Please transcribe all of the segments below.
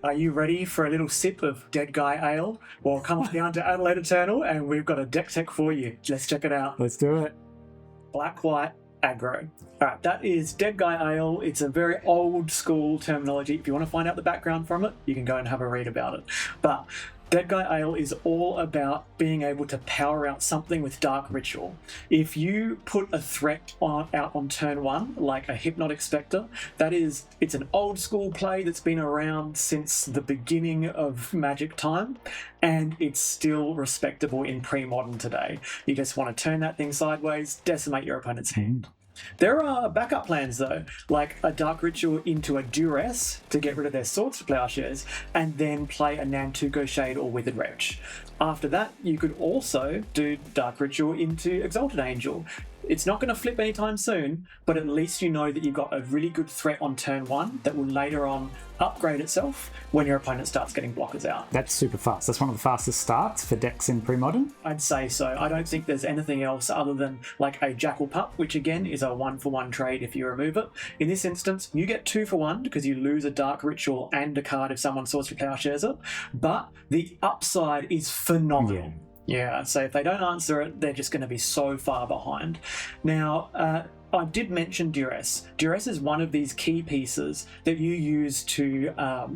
Are you ready for a little sip of Deadguy Ale? Well, come on down to Adelaide Eternal and we've got a deck tech for you. Let's check it out. Let's do it. Black, white, aggro. All right, that is Deadguy Ale. It's a very old school terminology. If you want to find out the background from it, you can go and have a read about it. But Deadguy Ale is all about being able to power out something with Dark Ritual. If you put a threat out on turn one, like a Hypnotic Spectre, it's an old school play that's been around since the beginning of Magic time, and it's still respectable in pre-modern today. You just want to turn that thing sideways, decimate your opponent's hand. There are backup plans though, like a Dark Ritual into a Duress to get rid of their Swords to Plowshares, and then play a Nantuko Shade or Withered Wretch. After that, you could also do Dark Ritual into Exalted Angel. It's not going to flip anytime soon, but at least you know that you've got a really good threat on turn one that will later on upgrade itself when your opponent starts getting blockers out. That's super fast. That's one of the fastest starts for decks in pre-modern. I'd say so. I don't think there's anything else other than like a Jackal Pup, which again is a 1-for-1 trade if you remove it. In this instance, you get 2-for-1 because you lose a Dark Ritual and a card if someone Swords to Plowshares it, but the upside is phenomenal. Yeah, so if they don't answer it, they're just going to be so far behind. Now, I did mention Duress. Duress is one of these key pieces that you use to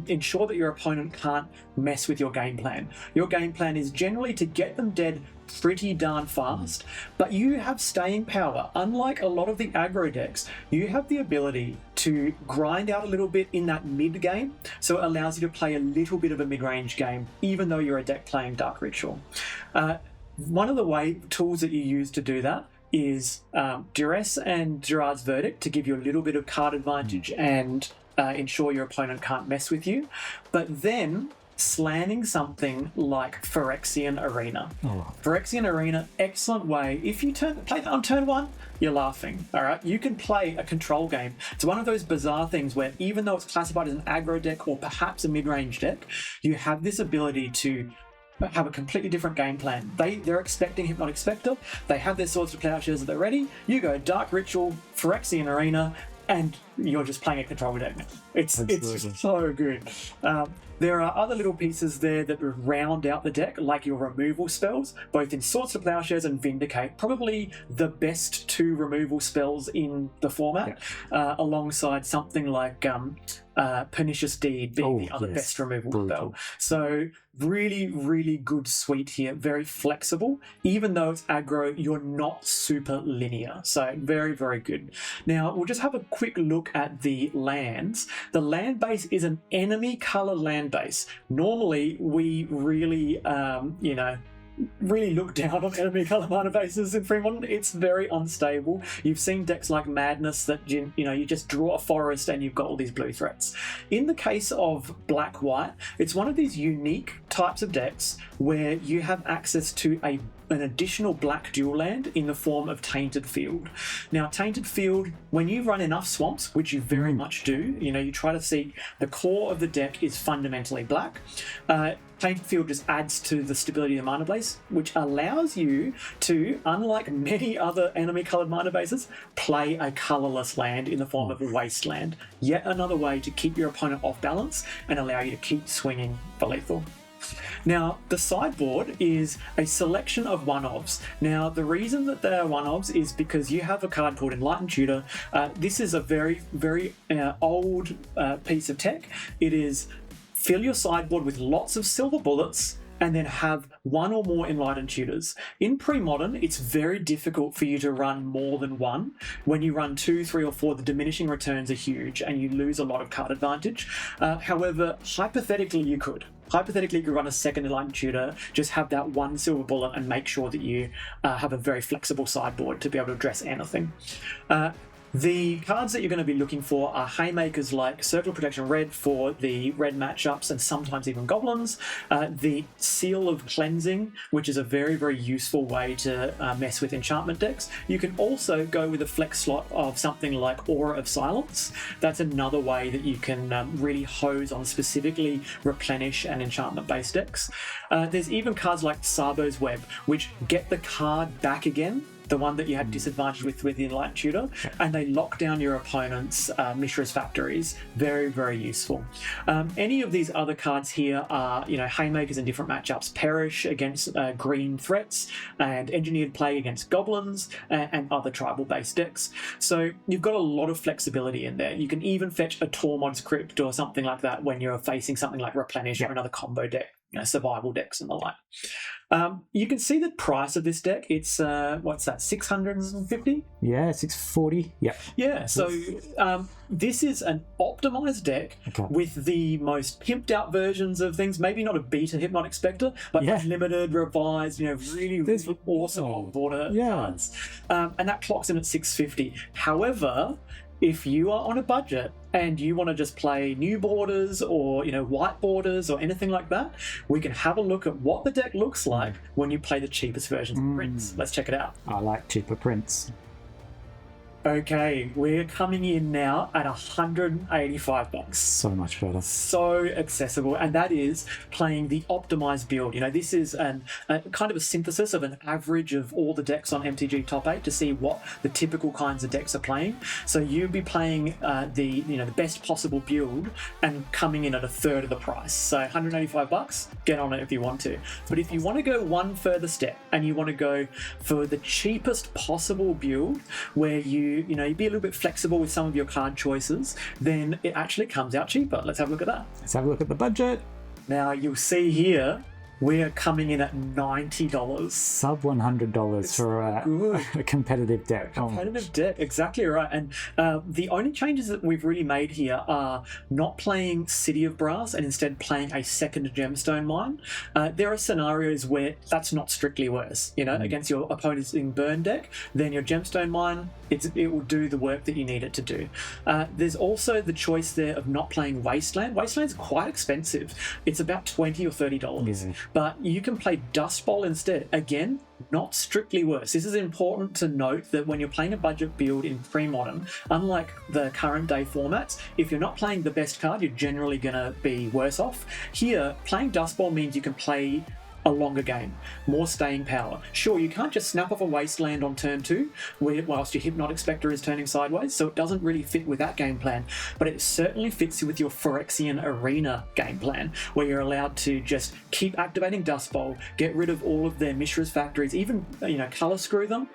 ensure that your opponent can't mess with your game plan. Your game plan is generally to get them dead pretty darn fast, but you have staying power. Unlike a lot of the aggro decks, you have the ability to grind out a little bit in that mid game, so it allows you to play a little bit of a mid-range game, even though you're a deck playing Dark Ritual. One of the tools that you use to do that is Duress and Gerard's Verdict to give you a little bit of card advantage and ensure your opponent can't mess with you, but then slamming something like Phyrexian Arena. Phyrexian Arena, excellent way. If you play that on turn one, you're laughing, all right? You can play a control game. It's one of those bizarre things where even though it's classified as an aggro deck or perhaps a mid-range deck, you have this ability to have a completely different game plan. They're expecting Hypnotic Spectre, they have their Swords to Plowshares that they're ready, you go Dark Ritual, Phyrexian Arena, and you're just playing a control deck. It's so good. There are other little pieces there that round out the deck, like your removal spells, both in Swords to Plowshares and Vindicate, probably the best two removal spells in the format, alongside something like Pernicious Deed being the other best removal spell. So really, really good suite here, very flexible. Even though it's aggro, you're not super linear. So very, very good. Now, we'll just have a quick look at the lands. The land base is an enemy color land base. Normally, we really, really look down on enemy color mana bases in pre-modern. It's very unstable. You've seen decks like Madness that you just draw a forest and you've got all these blue threats. In the case of black-white, it's one of these unique types of decks where you have access to an additional black dual land in the form of Tainted Field. Now, Tainted Field, when you run enough swamps, which you very much do, you try to see the core of the deck is fundamentally black. Tainted Field just adds to the stability of the mana base, which allows you to, unlike many other enemy-coloured mana bases, play a colourless land in the form of a wasteland. Yet another way to keep your opponent off balance and allow you to keep swinging for lethal. Now, the sideboard is a selection of one-ofs. Now, the reason that they are one-ofs is because you have a card called Enlightened Tutor. This is a very, very old piece of tech. It is fill your sideboard with lots of silver bullets and then have one or more Enlightened Tutors. In pre-modern, it's very difficult for you to run more than one. When you run 2, 3, or 4, the diminishing returns are huge and you lose a lot of card advantage. However, hypothetically, you could. Hypothetically, you could run a second Enlightened Tutor, just have that one silver bullet and make sure that you have a very flexible sideboard to be able to address anything. The cards that you're going to be looking for are haymakers like Circle of Protection Red for the red matchups and sometimes even goblins. The Seal of Cleansing, which is a very, very useful way to mess with enchantment decks. You can also go with a flex slot of something like Aura of Silence. That's another way that you can really hose on specifically replenish and enchantment-based decks. There's even cards like Sabo's Web, which get the card back again the one that you had disadvantage with the Enlightened Tutor, and they lock down your opponent's Mishra's Factories. Very, very useful. Any of these other cards here are, Haymakers in different matchups, Perish against green threats, and Engineered Plague against goblins, and other tribal-based decks. So you've got a lot of flexibility in there. You can even fetch a Tormod's Crypt or something like that when you're facing something like Replenish or another combo deck, survival decks and the like. You can see the price of this deck. It's what's that, 650? Yeah, 640. Yeah, so this is an optimized deck with the most pimped out versions of things. Maybe not a beta Hypnotic Spectre, but limited, revised, really awesome border cards. And that clocks in at 650. However, if you are on a budget and you want to just play new borders or white borders or anything like that, we can have a look at what the deck looks like when you play the cheapest versions of prints. Let's check it out. I like cheaper prints. Okay, we're coming in now at $185. So much better. So accessible, and that is playing the optimized build. This is a kind of a synthesis of an average of all the decks on MTG Top 8 to see what the typical kinds of decks are playing. So you'll be playing the best possible build and coming in at a third of the price. So $185, get on it if you want to. But if you want to go one further step and you want to go for the cheapest possible build where you be a little bit flexible with some of your card choices, then it actually comes out cheaper. Let's have a look at that. Let's have a look at the budget. Now you'll see here we are coming in at $90. Sub $100 for a competitive deck. Competitive deck, exactly right. And the only changes that we've really made here are not playing City of Brass and instead playing a second Gemstone Mine. There are scenarios where that's not strictly worse. Against your opponent's in burn deck, then your Gemstone Mine, it will do the work that you need it to do. There's also the choice there of not playing Wasteland. Wasteland's quite expensive. It's about $20 or $30. But you can play Dust Bowl instead. Again, not strictly worse. This is important to note that when you're playing a budget build in Premodern, unlike the current day formats, if you're not playing the best card, you're generally going to be worse off. Here, playing Dust Bowl means you can play a longer game, more staying power. Sure, you can't just snap off a Wasteland on turn 2 whilst your Hypnotic Spectre is turning sideways, so it doesn't really fit with that game plan, but it certainly fits with your Phyrexian Arena game plan, where you're allowed to just keep activating Dust Bowl, get rid of all of their Mishra's Factories, even color screw them.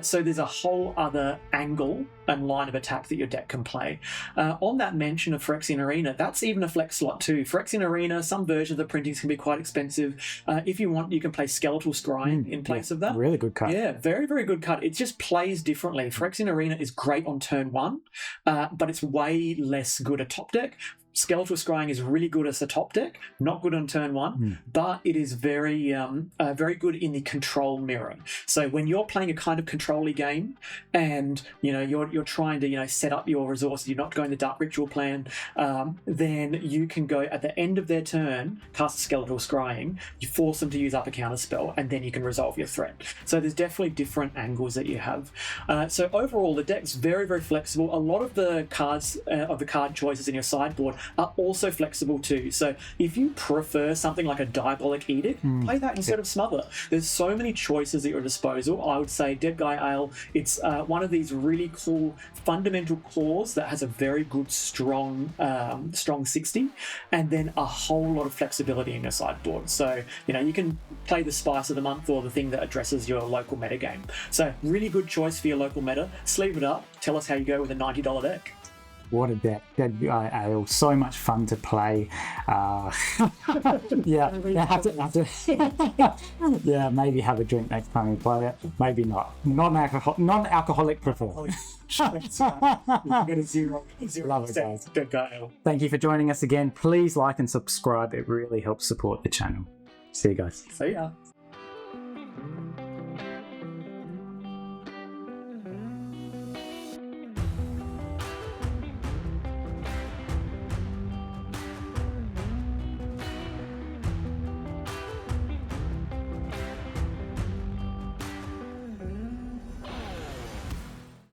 So there's a whole other angle and line of attack that your deck can play. On that mention of Phyrexian Arena, that's even a flex slot too. Phyrexian Arena, some versions of the printings can be quite expensive. If you want, you can play Skeletal Scrying in place of that. Really good card. Yeah, very, very good card. It just plays differently. Phyrexian Arena is great on turn 1, but it's way less good at top deck. Skeletal Scrying is really good as a top deck, not good on turn 1, but it is very very good in the control mirror. So when you're playing a kind of control-y game and you're trying to set up your resources, you're not going the Dark Ritual plan, then you can go at the end of their turn, cast Skeletal Scrying, you force them to use up a counter spell, and then you can resolve your threat. So there's definitely different angles that you have. So overall, the deck's very, very flexible. A lot of the cards of the card choices in your sideboard are also flexible too. So if you prefer something like a Diabolic Edict, play that instead of Smother. There's so many choices at your disposal. I would say Deadguy Ale, it's one of these really cool fundamental cores that has a very good strong 60, and then a whole lot of flexibility in your sideboard. So you can play the Spice of the Month or the thing that addresses your local meta game. So really good choice for your local meta. Sleeve it up. Tell us how you go with a $90 deck. What a deck. Deadguy Ale. So much fun to play. Yeah, maybe have a drink next time you play it. Maybe not. Non-alcoholic preferred. Get a zero. Love it, guys. Deadguy Ale. Thank you for joining us again. Please like and subscribe. It really helps support the channel. See you guys. See ya.